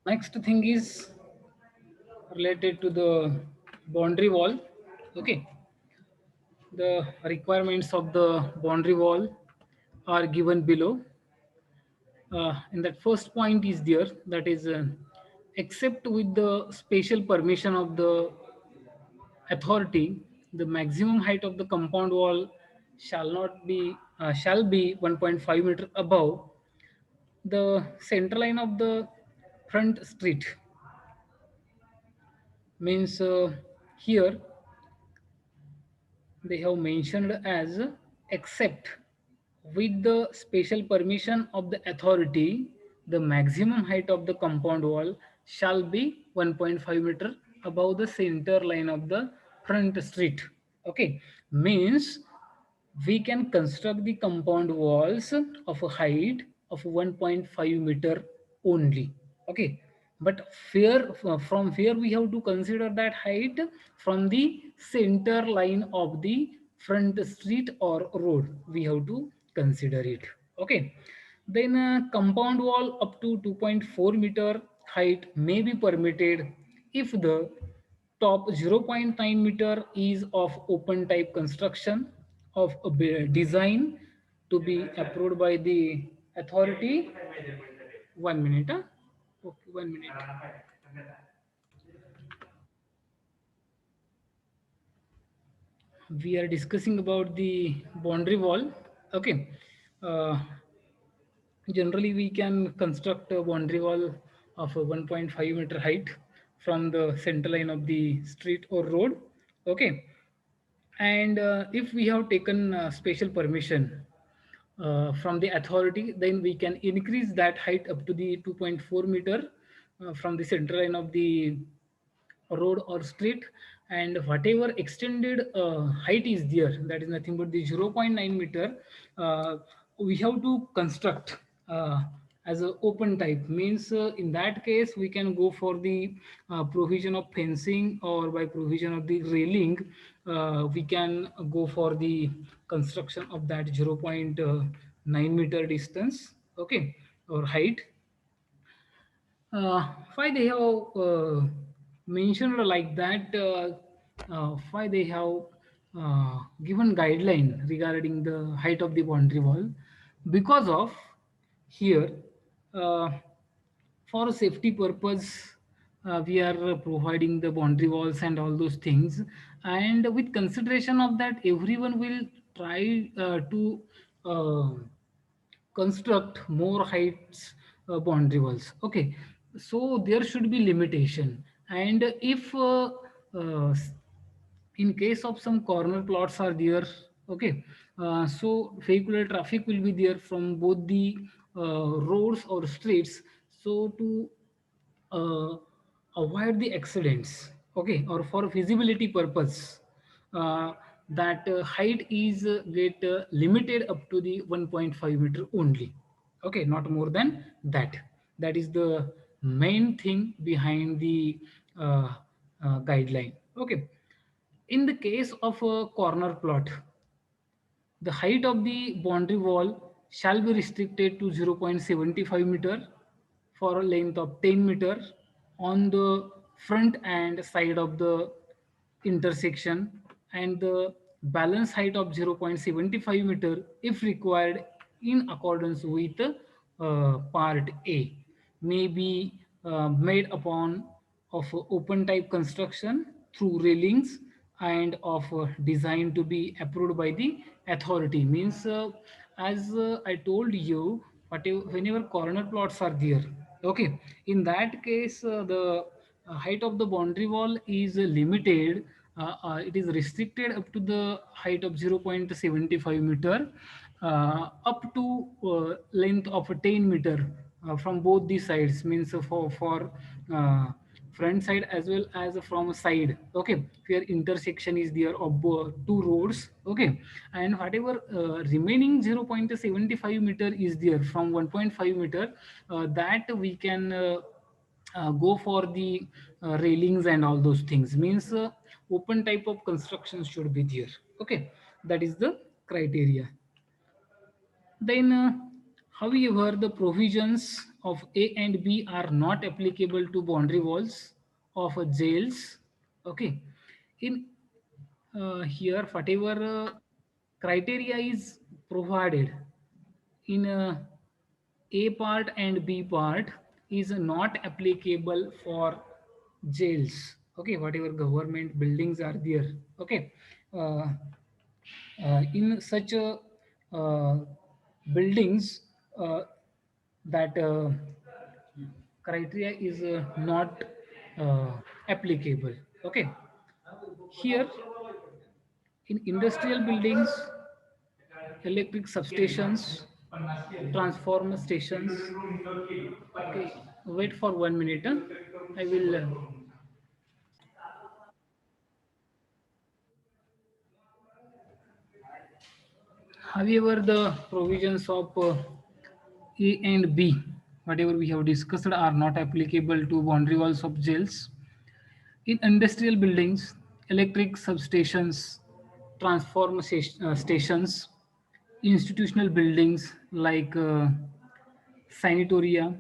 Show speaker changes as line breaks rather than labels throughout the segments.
Next thing is related to the boundary wall. Okay, the requirements of the boundary wall are given below. And that first point is there, that is except with the special permission of the authority, the maximum height of the compound wall shall be 1.5 meter above the center line of the front street. Means here they have mentioned as except with the special permission of the authority, the maximum height of the compound wall shall be 1.5 meter above the center line of the front street. Okay, means we can construct the compound walls of a height of 1.5 meter only. Okay, but from here we have to consider that height from the center line of the front street or road, we have to consider it. Okay, then a compound wall up to 2.4 meter height may be permitted if the top 0.9 meter is of open type construction of a design to be approved by the authority. 1 minute. Huh? Okay, 1 minute. We are discussing about the boundary wall. Okay. Uh, Generally, we can construct a boundary wall of a 1.5 meter height from the center line of the street or road. Okay. And if we have taken special permission from the authority, then we can increase that height up to the 2.4 meter from the center line of the road or street. And whatever extended height is there, that is nothing but the 0.9 meter, uh, we have to construct as an open type. Means in that case we can go for the provision of fencing, or by provision of the railing we can go for the construction of that 0.9 meter distance. Okay, or height. Why they have mentioned like that? Why they have given guideline regarding the height of the boundary wall? Because of here, uh, for safety purpose, we are providing the boundary walls and all those things, and with consideration of that, everyone will try to uh, construct more heights boundary walls. Okay, so there should be limitation. And if in case of some corner plots are there, okay, so vehicular traffic will be there from both the roads or streets, so to uh, avoid the accidents, okay, or for visibility purpose, uh, that height is get limited up to the 1.5 meter only. Okay, not more than that. That is the main thing behind the uh, guideline. Okay, in the case of a corner plot, the height of the boundary wall shall be restricted to 0.75 meter for a length of 10 meter on the front and side of the intersection, and the balance height of 0.75 meter if required in accordance with part A may be made upon of open type construction through railings and of design to be approved by the authority. Means as I told you, whenever corner plots are there, okay, in that case the height of the boundary wall is limited. It is restricted up to the height of 0.75 meter up to length of 10 meter from both the sides. Means for uh, front side as well as from side. Okay, where intersection is there of two roads. Okay, and whatever remaining 0.75 meter is there from 1.5 meter, that we can go for the railings and all those things. Means open type of construction should be there. Okay, that is the criteria. Then however, the provisions of A and B are not applicable to boundary walls of jails. Okay, in here whatever criteria is provided in A part and B part is not applicable for jails. Okay, whatever government buildings are there. Okay, uh, in such uh, buildings, that criteria is not uh, applicable. Okay, here in industrial buildings, electric substations, transformer stations. Okay, wait for 1 minute. I will. However, the provisions of A and B, whatever we have discussed, are not applicable to boundary walls of jails. In industrial buildings, electric substations, transformer stations, institutional buildings like sanatoria,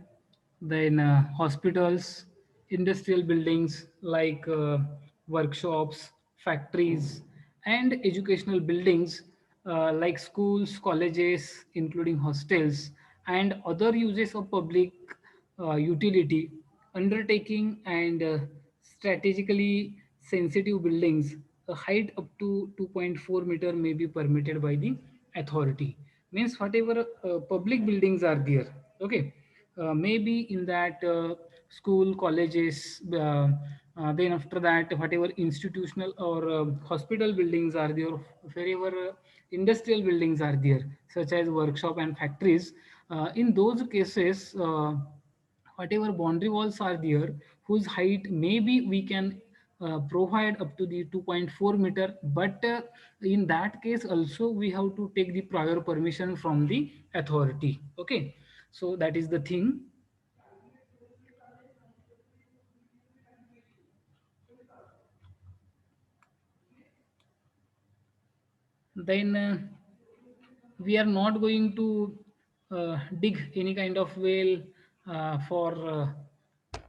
then hospitals, industrial buildings like workshops, factories, and educational buildings like schools, colleges, including hostels, and other uses of public utility, undertaking, and strategically sensitive buildings, a height up to 2.4 meter may be permitted by the authority. Means whatever public buildings are there, okay, maybe in that school, colleges, then after that whatever institutional or hospital buildings are there, wherever industrial buildings are there, such as workshop and factories, in those cases, whatever boundary walls are there, whose height maybe we can provide up to the 2.4 meter, but in that case also we have to take the prior permission from the authority. Okay, so that is the thing. Then we are not going to dig any kind of well for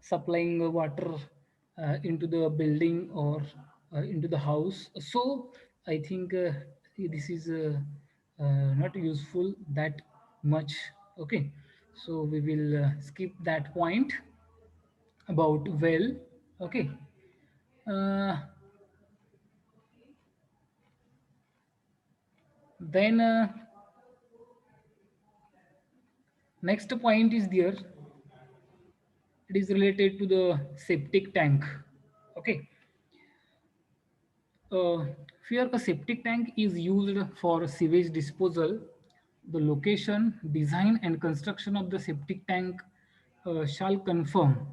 supplying water into the building or into the house. So I think this is not useful that much. Okay, so we will skip that point about well. Okay, uh, then next point is there, it is related to the septic tank. Okay, uh, here a septic tank is used for sewage disposal. The location, design, and construction of the septic tank shall conform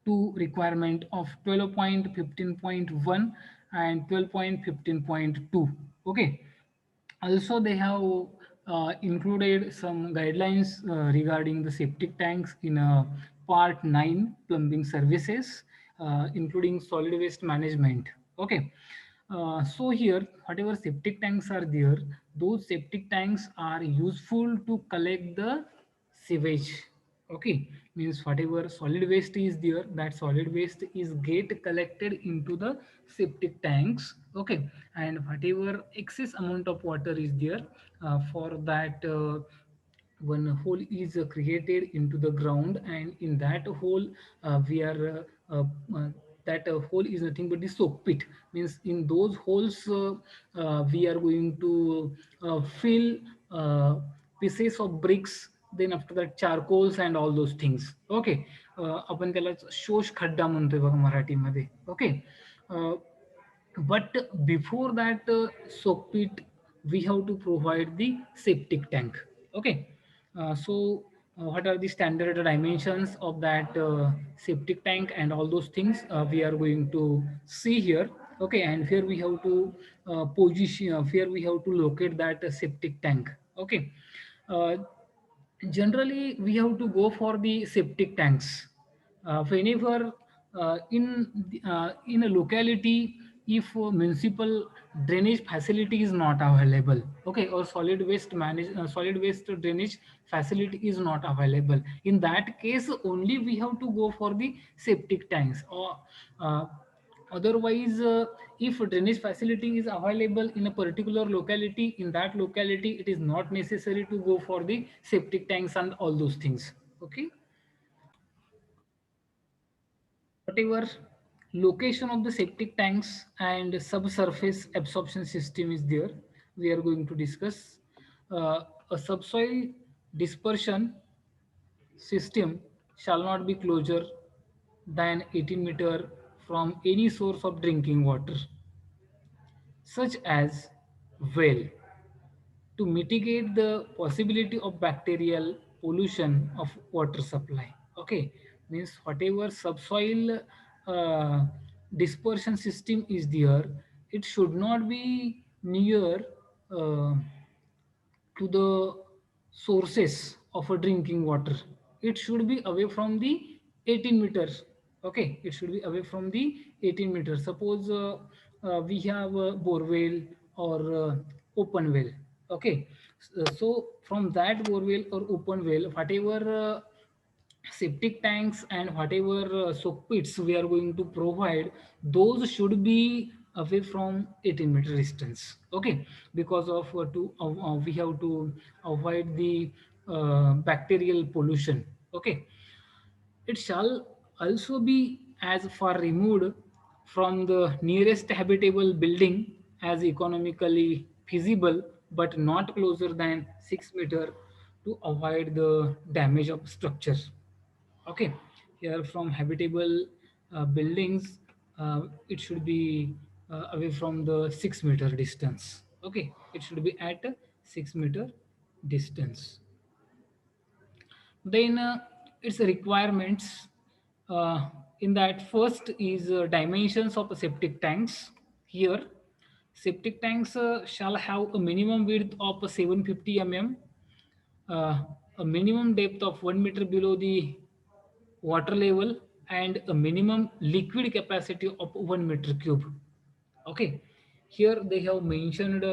to requirement of 12.15.1 and 12.15.2. Okay, also they have included some guidelines regarding the septic tanks in part 9 plumbing services, including solid waste management. Okay, so here whatever septic tanks are there, those septic tanks are useful to collect the sewage. Okay, means whatever solid waste is there, that solid waste is get collected into the septic tanks. Okay, and whatever excess amount of water is there, for that one hole is created into the ground, and in that hole we are that hole is nothing but the soak pit. Means in those holes we are going to fill uh, pieces of bricks, then after that charcoals and all those things. Okay, आपण त्याला शोष खड्डा म्हणतोय बघा मराठीमध्ये. Okay, but before that soak pit, we have to provide the septic tank. Okay, so what are the standard dimensions of that septic tank and all those things we are going to see here. Okay, and here we have to position, here we have to locate that septic tank. Okay, uh, generally we have to go for the septic tanks whenever in a locality if municipal drainage facility is not available, okay, or solid waste drainage facility is not available. In that case only we have to go for the septic tanks, or uh, otherwise if drainage facility is available in a particular locality, in that locality it is not necessary to go for the septic tanks and all those things. Okay, whatever location of the septic tanks and subsurface absorption system is there, we are going to discuss. A subsoil dispersion system shall not be closer than 18 meter from any source of drinking water, such as well, to mitigate the possibility of bacterial pollution of water supply. Okay, means whatever subsoil uh, dispersion system is there, it should not be near uh, to the sources of a drinking water. It should be away from the 18 meters. Okay, it should be away from the 18 meters. Suppose we have a borewell or open well. Okay, so from that borewell or open well, whatever septic tanks and whatever soak pits we are going to provide, those should be away from 18-meter distance. Okay, because of we have to avoid the bacterial pollution. Okay, it shall also be as far removed from the nearest habitable building as economically feasible, but not closer than 6 meter to avoid the damage of structure. Okay, here from habitable buildings, it should be away from the 6 meter distance. Okay, it should be at a 6 meter distance. Then its requirements, uh, in that first is dimensions of septic tanks. Here septic tanks shall have a minimum width of 750 mm, uh, a minimum depth of 1 meter below the water level, and a minimum liquid capacity of 1 meter cube. Okay, here they have mentioned,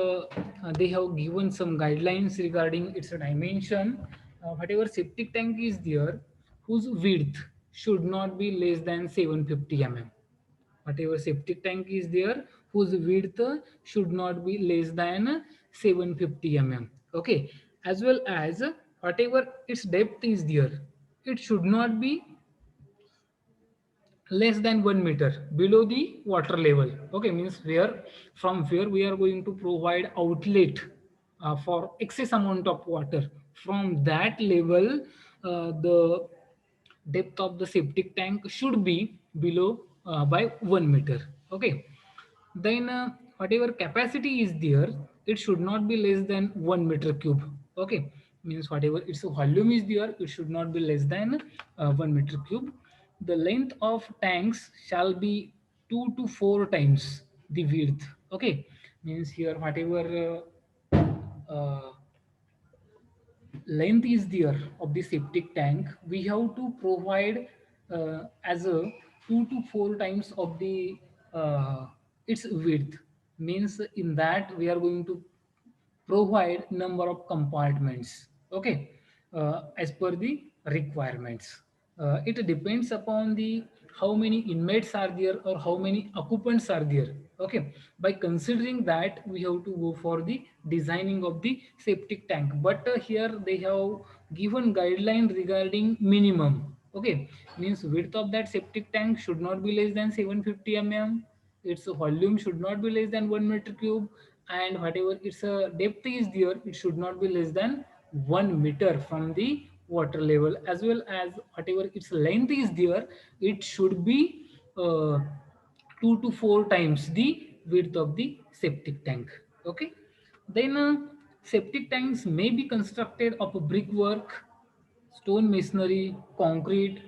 they have given some guidelines regarding its dimension. Whatever septic tank is there, whose width should not be less than 750 mm. Whatever septic tank is there, whose width should not be less than 750 mm. Okay, as well as whatever its depth is there, it should not be less than 1 meter below the water level. Okay, means where from where we are going to provide outlet for excess amount of water, from that level the depth of the septic tank should be below by 1 meter. Okay, then whatever capacity is there, it should not be less than 1 meter cube. Okay, means whatever its volume is there, it should not be less than 1 meter cube. The length of tanks shall be 2 to 4 times the width. Okay, means here whatever length is there of the septic tank, we have to provide as a 2 to 4 times of the its width. Means in that we are going to provide number of compartments. Okay, as per the requirements. It depends upon the how many inmates are there or how many occupants are there. Okay, by considering that we have to go for the designing of the septic tank, but here they have given guideline regarding minimum. Okay, means width of that septic tank should not be less than 750 mm, its volume should not be less than 1 meter cube, and whatever its depth is there, it should not be less than 1 meter from the water level, as well as whatever its length is there, it should be 2 to 4 times the width of the septic tank. Okay, then septic tanks may be constructed of brickwork, stone masonry, concrete,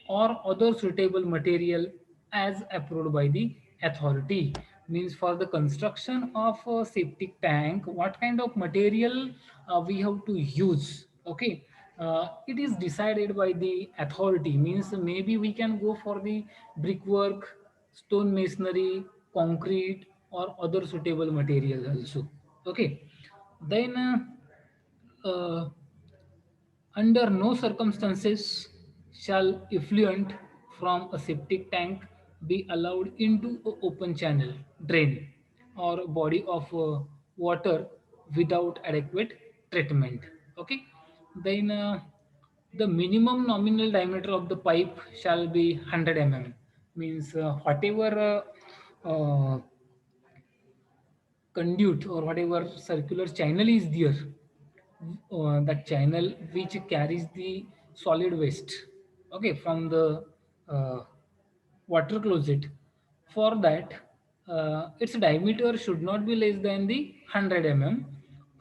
or other suitable material as approved by the authority. Means for the construction of a septic tank, what kind of material we have to use. Okay, it is decided by the authority. Means maybe we can go for the brickwork, stone masonry, concrete or other suitable materials also. Okay, then under no circumstances shall effluent from a septic tank be allowed into an open channel, drain, or body of water without adequate treatment. Okay. Then the minimum nominal diameter of the pipe shall be 100 mm. Means whatever conduit or whatever circular channel is there, that channel which carries the solid waste, okay, from the uh, water closet, for that its diameter should not be less than the 100 mm.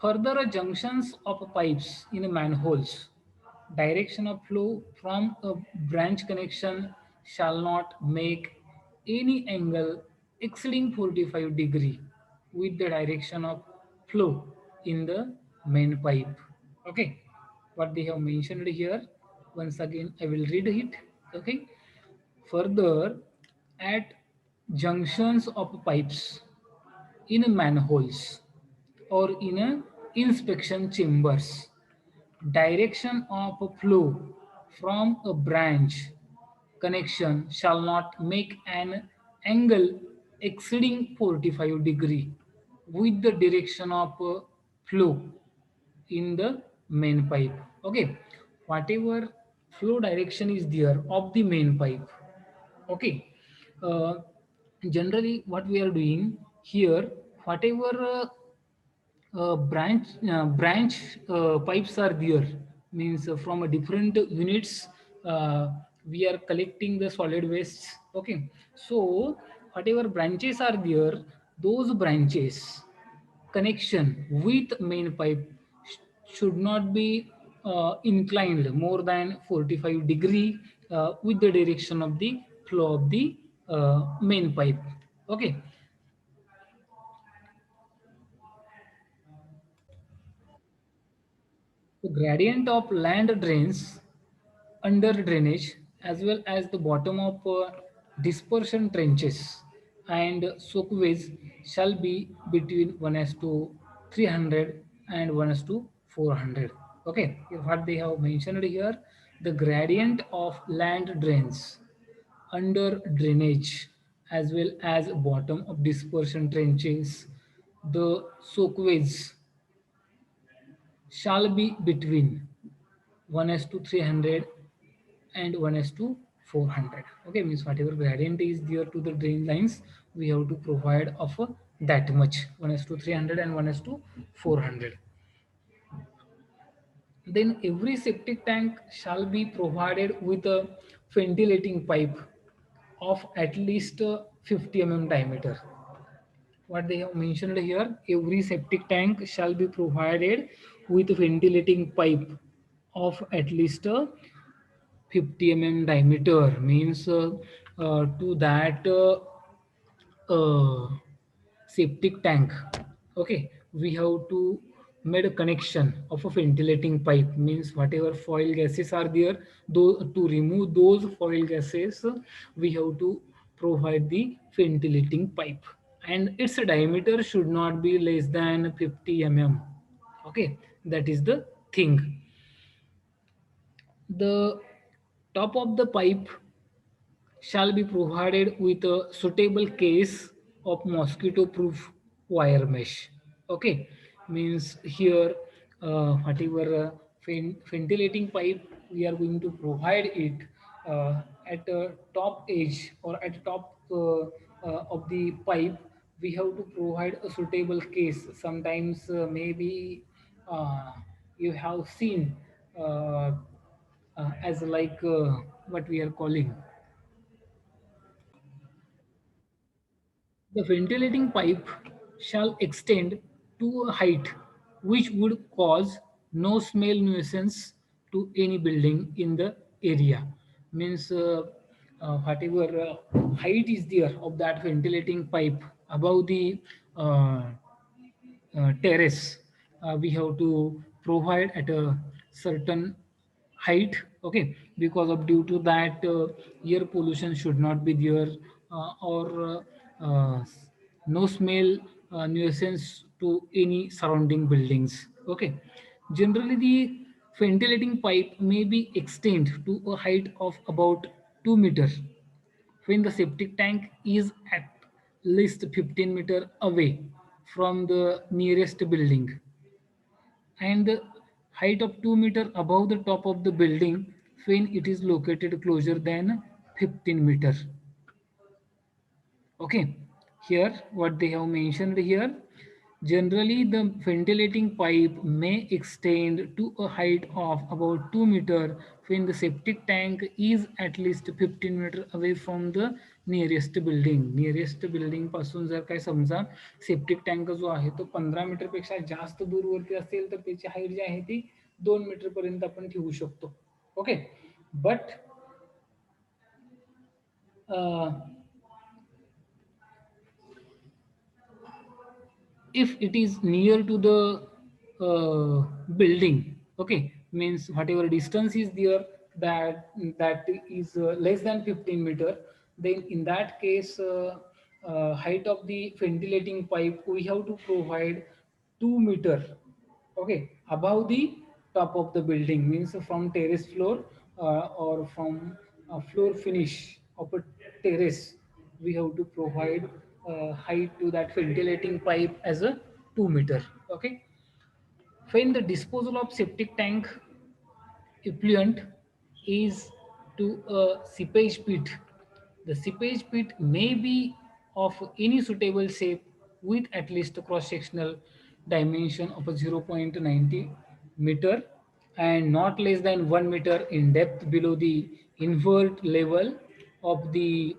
Further, junctions of pipes in manholes, direction of flow from a branch connection shall not make any angle exceeding 45-degree with the direction of flow in the main pipe. Okay, what they have mentioned here, once again I will read it. Okay, further, at junctions of pipes in manholes or in a inspection chambers, direction of flow from a branch connection shall not make an angle exceeding 45-degree with the direction of flow in the main pipe. Okay, whatever flow direction is there of the main pipe. Okay, uh, generally what we are doing here, whatever branch pipes are there, means from a different units we are collecting the solid waste. Okay, so whatever branches are there, those branches connection with main pipe should not be inclined more than 45-degree with the direction of the flow of the main pipe. Okay, the gradient of land drains under drainage as well as the bottom of dispersion trenches and soakways shall be between 1 as to 300 and 1 as to 400. Okay, what they have mentioned here, the gradient of land drains under drainage as well as bottom of dispersion trenches, the soakways shall be between 1 s to 300 and 1 s to 400. Okay, means whatever gradient is there to the drain lines, we have to provide of that much, 1 s to 300 and 1 s to 400. Then every septic tank shall be provided with a ventilating pipe of at least 50 diameter. What they have mentioned here, every septic tank shall be provided with ventilating pipe of at least 50 diameter. Means to that uh, septic tank, okay, we have to made a connection of a ventilating pipe. Means whatever foil gases are there, though to remove those foil gases, we have to provide the ventilating pipe, and its diameter should not be less than 50 Okay, that is the thing. The top of the pipe shall be provided with a suitable case of mosquito proof wire mesh. Okay, means here whatever ventilating pipe we are going to provide it at the top edge or at the top of the pipe, we have to provide a suitable case. Sometimes maybe uh, you have seen as like what we are calling, the ventilating pipe shall extend to a height which would cause no smell nuisance to any building in the area. Means whatever height is there of that ventilating pipe above the uh, terrace, we have to provide at a certain height. Okay, because of due to that air pollution should not be there, or no smell nuisance to any surrounding buildings. Okay, generally the ventilating pipe may be extended to a height of about 2 meter when the septic tank is at least 15 meter away from the nearest building, and the height of 2 meter above the top of the building when it is located closer than 15 meter. Okay, here what they have mentioned here, generally the ventilating pipe may extend to a height of about 2 meter when the septic tank is at least 15 meter away from the nearest building पासून जर काय समजा septic tank जो आहे तो 15 metre पेक्षा जास्त दूरवरती असेल तर त्याची हाईट जी आहे ती 2 मीटर पर्यंत आपण ठेवू शकतो. Okay, but if it is near to the building, okay, means whatever distance is there, that is less than 15 meter, then in that case height of the ventilating pipe we have to provide 2 meter, okay, above the top of the building, means from terrace floor or from floor finish of a terrace we have to provide height to that ventilating pipe as a 2 meter. Okay, when the disposal of septic tank effluent is to a seepage pit. The seepage pit may be of any suitable shape with at least a cross-sectional dimension of a 0.90 meter and not less than 1 meter in depth below the invert level of the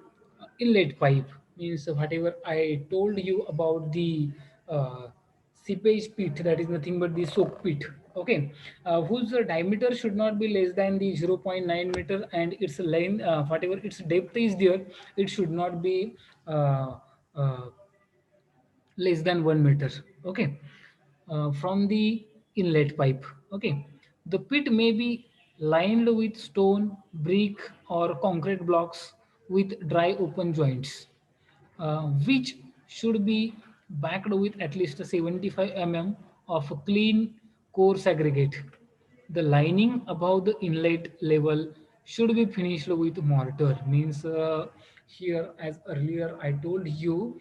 inlet pipe. Means whatever I told you about the uh, seepage pit, that is nothing but the soak pit. Okay, whose diameter should not be less than the 0.9 meter, and its length, whatever its depth is there, it should not be uh, less than 1 meter. Okay, from the inlet pipe. Okay, the pit may be lined with stone, brick, or concrete blocks with dry open joints, which should be backed with at least 75 mm of clean coarse aggregate. The lining above the inlet level should be finished with mortar. Means here, as earlier I told you,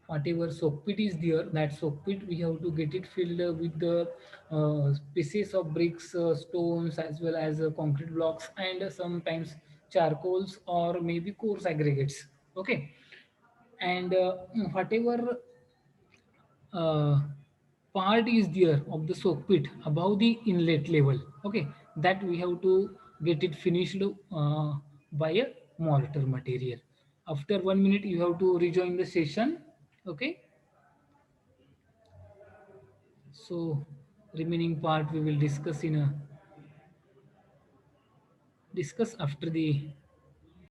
whatever soak pit is there, that soak pit we have to get it filled with the pieces of bricks, stones, as well as concrete blocks, and sometimes charcoals or maybe coarse aggregates. Okay, and whatever uh, part is there of the soak pit above the inlet level, okay, that we have to get it finished by a mortar material. After 1 minute you have to rejoin the session. Okay, so remaining part we will discuss after the